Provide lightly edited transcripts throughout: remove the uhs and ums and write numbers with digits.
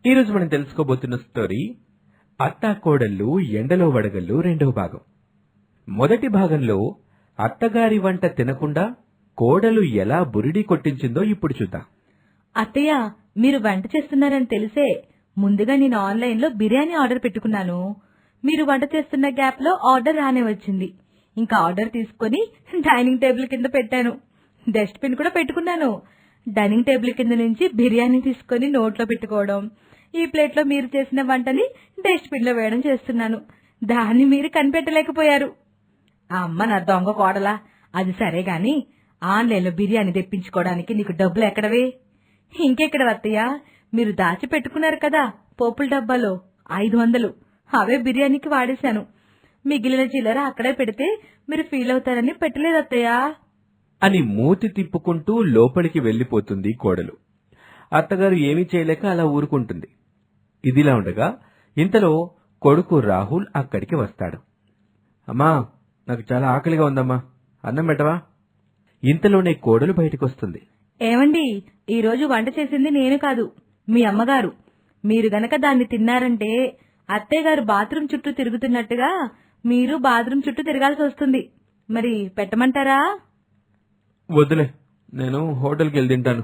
ఈ రోజు మనం తెలుసుకోబోతున్న స్టోరీ అత్తా కోడళ్ళు ఎండలో వడగళ్ళు రెండవ భాగం. మొదటి భాగంలో అత్తగారి వంట తినకుండా కోడలు ఎలా బురిడి కొట్టించిందో ఇప్పుడు చూద్దాం. అత్తయ్య, మీరు వంట చేస్తున్నారని తెలిసే ముందుగా నేను ఆన్లైన్లో బిర్యానీ ఆర్డర్ పెట్టుకున్నాను. మీరు వంట చేస్తున్న గ్యాప్ లో ఆర్డర్ రానే వచ్చింది. ఇంకా ఆర్డర్ తీసుకుని డైనింగ్ టేబుల్ కింద పెట్టాను. డస్ట్ బిన్ కూడా పెట్టుకున్నాను. డైనింగ్ టేబుల్ కింద నుంచి బిర్యానీ తీసుకుని నోట్లో పెట్టుకోవడం, ఈ ప్లేట్ లో మీరు చేసిన వంటని డస్ట్ బిన్ లో వేయడం చేస్తున్నాను. దాన్ని మీరు కనిపెట్టలేకపోయారు. అమ్మ నా దొంగ కోడలా, అది సరే గాని ఆన్లైన్లో బిర్యానీ తెప్పించుకోవడానికి నీకు డబ్బులు ఎక్కడవే? ఇంకెక్కడ అత్తయ్య, మీరు దాచి పెట్టుకున్నారు కదా పోపుల డబ్బాలో 500, అవే బిర్యానీకి వాడేశాను. మిగిలిన చిల్లర అక్కడే పెడితే మీరు ఫీల్ అవుతారని పెట్టలేదు అత్తయ్య అని మూతి తిప్పుకుంటూ లోపలికి వెళ్లిపోతుంది కోడలు. అత్తగారు ఏమీ చేయలేక అలా ఊరుకుంటుంది. ఇదిలా ఉండగా ఇంతలో కొడుకు రాహుల్ అక్కడికి వస్తాడు. అమ్మా, నాకు చాలా ఆకలిగా ఉందమ్మా, అన్నం పెట్టవా? ఇంతలోనే కోడలు బయటకొస్తుంది. ఏమండి, ఈ రోజు వంట చేసింది నేను కాదు, మీ అమ్మగారు. మీరు గనక దాన్ని తిన్నారంటే అత్తయ్య గారు బాత్రూమ్ చుట్టూ తిరుగుతున్నట్టుగా మీరు బాత్రూమ్ చుట్టూ తిరగాల్సి వస్తుంది. మరి పెట్టమంటారా? వద్దులే, నేను హోటల్కి వెళ్ళి తింటాను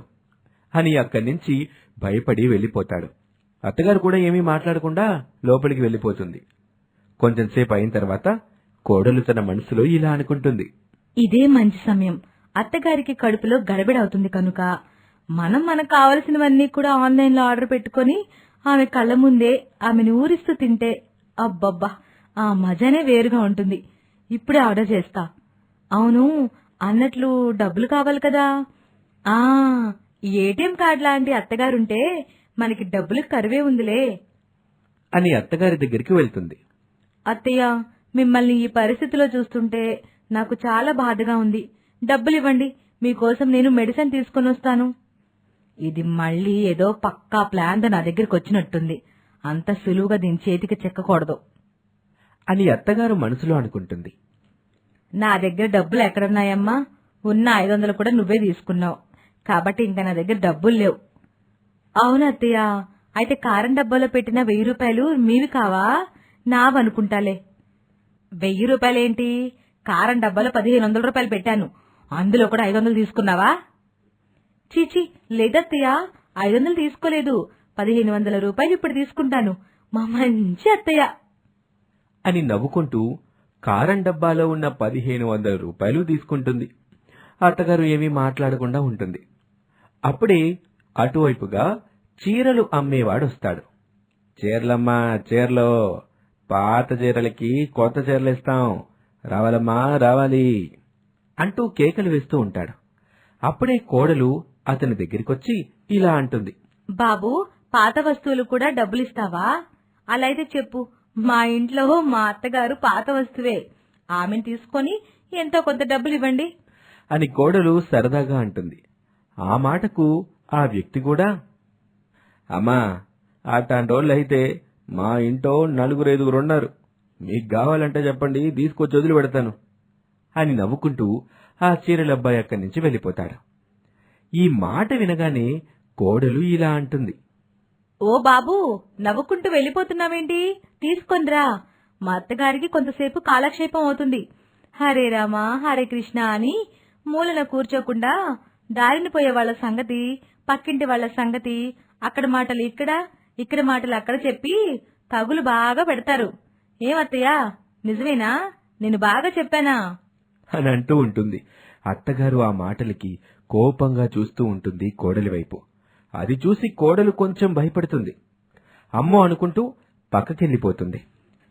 అని అక్కడి నుంచి భయపడి వెళ్లిపోతాడు. అత్తగారు కూడా ఏమీ మాట్లాడకుండా లోపలికి వెళ్లిపోతుంది. కొంచెంసేపు అయిన తర్వాత కోడలు తన మనసులో ఇలా అనుకుంటుంది. ఇదే మంచి సమయం. అత్తగారికి కడుపులో గడబిడవుతుంది కనుక మనం మనకు కావలసినవన్నీ కూడా ఆన్లైన్ లో ఆర్డర్ పెట్టుకుని ఆమె కళ్ళ ముందే ఆమెను ఊరిస్తూ తింటే అబ్బబ్బా, ఆ మజానే వేరుగా ఉంటుంది. ఇప్పుడే ఆర్డర్ చేస్తా. అవును, అన్నట్లు డబ్బులు కావాలి కదా. ఆ ఏటీఎం కార్డు లాంటి అత్తగారుంటే మనకి డబ్బులు కరువే ఉందిలే అని అత్తగారి దగ్గరికి వెళ్తుంది. అత్తయ్య, మిమ్మల్ని ఈ పరిస్థితిలో చూస్తుంటే నాకు చాలా బాధగా ఉంది. డబ్బులు ఇవ్వండి, మీకోసం నేను మెడిసిన్ తీసుకుని వస్తాను. ఇది మళ్ళీ ఏదో పక్కా ప్లాన్తో నా దగ్గరికి వచ్చినట్టుంది. అంత సులువుగా దీని చేతికి చెక్కకూడదు అని అత్తగారు మనసులో అనుకుంటుంది. నా దగ్గర డబ్బులు ఎక్కడున్నాయమ్మా? ఉన్న 500 కూడా నువ్వే తీసుకున్నావు కాబట్టి ఇంకా నా దగ్గర డబ్బులు లేవు. అవును అత్తయ్య, అయితే కారం డబ్బాలో పెట్టిన 1000 రూపాయలు మీవి కావా? నావనుకుంటాలే. 1000 రూపాయలేంటి? కారం డబ్బాలో 1500 రూపాయలు పెట్టాను, అందులో కూడా 500 తీసుకున్నావా? చీచి, లేదత్తయ్య, 500 తీసుకోలేదు. 1500 రూపాయలు ఇప్పుడు తీసుకుంటాను, మా మంచి అత్తయ్య అని నవ్వుకుంటూ కారం డబ్బాలో ఉన్న 1500 రూపాయలు తీసుకుంటుంది. అత్తగారు ఏమీ మాట్లాడకుండా ఉంటుంది. అప్పుడే అటువైపుగా చీరలు అమ్మేవాడొస్తాడు. చీరలమ్మా, చీరలో పాత చీరలకి కొత్త చీరలిస్తాం, రావాలమ్మా రావాలి అంటూ కేకలు వేస్తూ ఉంటాడు. అప్పుడే కోడలు అతని దగ్గరికొచ్చి ఇలా అంటుంది. బాబు, పాత వస్తువులు కూడా డబ్బులిస్తావా? అలా అయితే చెప్పు. మా ఇంట్లో మా అత్తగారు పాత వస్తువే, ఆమెను తీసుకొని ఎంతో కొంత డబ్బులు ఇవ్వండి అని కోడలు సరదాగా అంటుంది. ఆ మాటకు ఆ వ్యక్తి కూడా, అమ్మా, అట్లాంటోళ్ళైతే మా ఇంట్లో 4-5 ఉన్నారు, మీకు కావాలంటే చెప్పండి, తీసుకొచ్చి వదిలి పెడతాను అని నవ్వుకుంటూ ఆ చీరలబ్బాయి అక్కడి నుంచి వెళ్లిపోతాడు. ఈ మాట వినగానే కోడలు ఇలా అంటుంది. ఓ బాబు, నవ్వుకుంటూ వెళ్ళిపోతున్నావేంటి? తీసుకొనిరా, మా అత్తగారికి కొంతసేపు కాలక్షేపం అవుతుంది. హరే రామ హరే కృష్ణ అని మూలన కూర్చోకుండా దారిని పోయే వాళ్ల సంగతి, పక్కింటి వాళ్ల సంగతి, అక్కడ మాటలు ఇక్కడ, ఇక్కడ మాటలు అక్కడ చెప్పి తగులు బాగా పెడతారు. ఏమత్తయ్యా, నిజమేనా? నేను బాగా చెప్పానా అని అంటూ ఉంటుంది. అత్తగారు ఆ మాటలకి కోపంగా చూస్తూ ఉంటుంది కోడలి వైపు. అది చూసి కోడలు కొంచెం భయపడుతుంది. అమ్మో అనుకుంటూ పక్కకెళ్లిపోతుంది.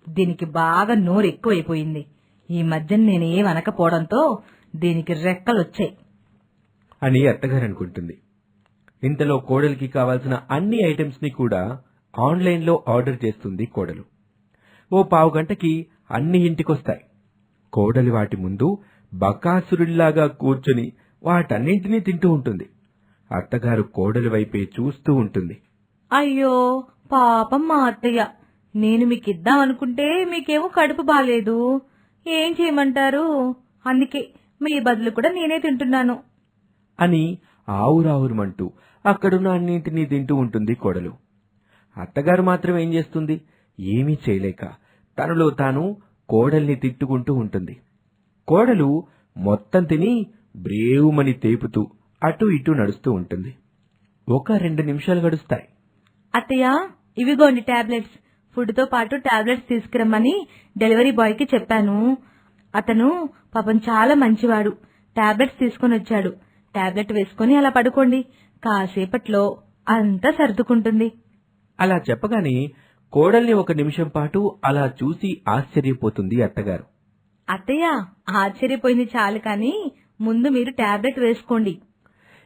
దీనికి బాగా నోరు ఎక్కువైపోయింది. ఈ మధ్య నేనేమనకపోవడంతో దీనికి రెక్కలొచ్చాయి అని అత్తగారు అనుకుంటుంది. ఇంతలో కోడలికి కావాల్సిన అన్ని ఐటమ్స్ ని కూడా ఆన్లైన్లో ఆర్డర్ చేస్తుంది కోడలు. ఓ పావుగంటకి అన్ని ఇంటికొస్తాయి. కోడలి వాటి ముందు బకాసురుడిలాగా కూర్చుని వాటన్నింటినీ తింటూ ఉంటుంది. అత్తగారు కోడలి వైపే చూస్తూ ఉంటుంది. అయ్యో పాపం మా అత్తయ్య, నేను మీకిద్దామనుకుంటే మీకేమో కడుపు బాలేదు, ఏం చేయమంటారు? అందుకే మీ బదులు కూడా నేనే తింటున్నాను అని ఆవురావురమంటూ అక్కడున్న అన్నింటినీ తింటూ ఉంటుంది కోడలు. అత్తగారు మాత్రం ఏం చేస్తుంది? ఏమీ చేయలేక తనలో తాను కోడల్ని తిట్టుకుంటూ ఉంటుంది. కోడలు మొత్తం తిని బ్రేవుమని తేపుతూ అటూ ఇటూ నడుస్తూ ఉంటుంది. 1-2 నిమిషాలు గడుస్తాయి. అత్తయ్య, ఇవిగోండి టాబ్లెట్స్. ఫుడ్ తో పాటు టాబ్లెట్స్ తీసుకురమ్మని డెలివరీ బాయ్ కి చెప్పాను. అతను పాపం చాలా మంచివాడు. టాబ్లెట్స్ తీసుకుని వచ్చాడు. టాబ్లెట్ వేసుకుని అలా పడుకోండి. కాసేపట్లో అంతా సర్దుకుంటుంది. అలా చెప్పగానే కోడల్ని 1 నిమిషం పాటు అలా చూసి ఆశ్చర్యపోతుంది అత్తగారు. అత్తయ్య, ఆశ్చర్యపోయింది చాలు కాని ముందు మీరు టాబ్లెట్ వేసుకోండి.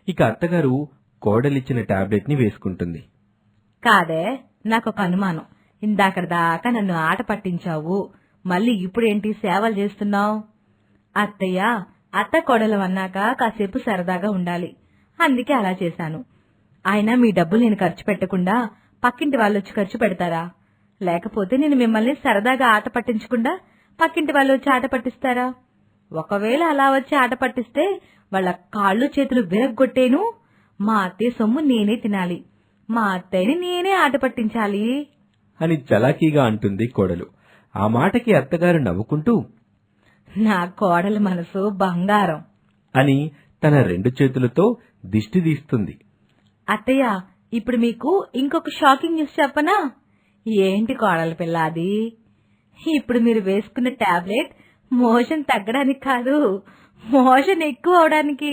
ఇక అత్తగారు కోడలిచ్చిన టాబ్లెట్ ని వేసుకుంటుంది. కాదే, నాకొక అనుమానం. ఇందాకదాకా నన్ను ఆట పట్టించావు, మళ్ళీ ఇప్పుడేంటి సేవలు చేస్తున్నావు? అత్తయ్య, అత్త కోడలు అన్నాక కాసేపు సరదాగా ఉండాలి, అందుకే అలా చేశాను. అయినా మీ డబ్బులు నేను ఖర్చు పెట్టకుండా పక్కింటి వాళ్ళొచ్చి ఖర్చు పెడతారా? లేకపోతే నేను మిమ్మల్ని సరదాగా ఆట పట్టించకుండా పక్కింటి వాళ్ళు వచ్చి ఆట పట్టిస్తారా? ఒకవేళ అలా వచ్చి ఆట పట్టిస్తే వాళ్ళ కాళ్ళు చేతులు విరగ్గొట్టేను. మా అత్తయ్య సొమ్ము నేనే తినాలి, మా అత్తయ్యని నేనే ఆట పట్టించాలి అని చలాకీగా అంటుంది కోడలు. ఆ మాటకి అత్తగారు నవ్వుకుంటూ, నా కోడల మనసు బంగారం అని తన 2 చేతులతో దిష్టి తీస్తుంది. అత్తయ్య, ఇప్పుడు మీకు ఇంకొక షాకింగ్ న్యూస్ చెప్పనా? ఏంటి కోడల పిల్ల అది? ఇప్పుడు మీరు వేసుకున్న టాబ్లెట్ మోషన్ తగ్గడానికి కాదు, మోషన్ ఎక్కువ అవడానికి.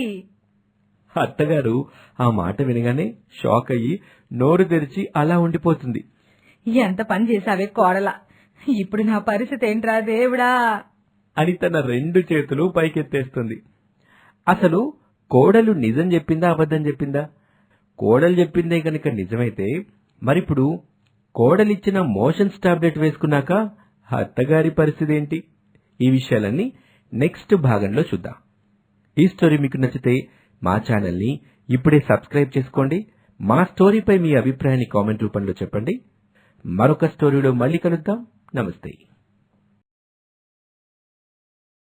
అత్తగారు ఆ మాట వినగానే షాక్ అయ్యి నోరు తెరిచి అలా ఉండిపోతుంది. ఎంత పని చేశావే కోడల, ఇప్పుడు నా పరిస్థితి ఏంట్రా దేవుడా అని తన 2 చేతులు పైకెత్తేస్తుంది. అసలు కోడలు నిజం చెప్పిందా అబద్ధం చెప్పిందా? కోడలు చెప్పిందే గనక నిజమైతే మరిప్పుడు కోడలిచ్చిన మోషన్స్ టాబ్లెట్ వేసుకున్నాక అత్తగారి పరిస్థితి ఏంటి? ఈ విషయాలన్నీ నెక్స్ట్ భాగంలో చూద్దాం. ఈ స్టోరీ మీకు నచ్చితే మా ఛానల్ని ఇప్పుడే సబ్స్క్రైబ్ చేసుకోండి. మా స్టోరీపై మీ అభిప్రాయాన్ని కామెంట్ రూపంలో చెప్పండి. మరొక స్టోరీలో మళ్ళీ కలుద్దాం. నమస్తే.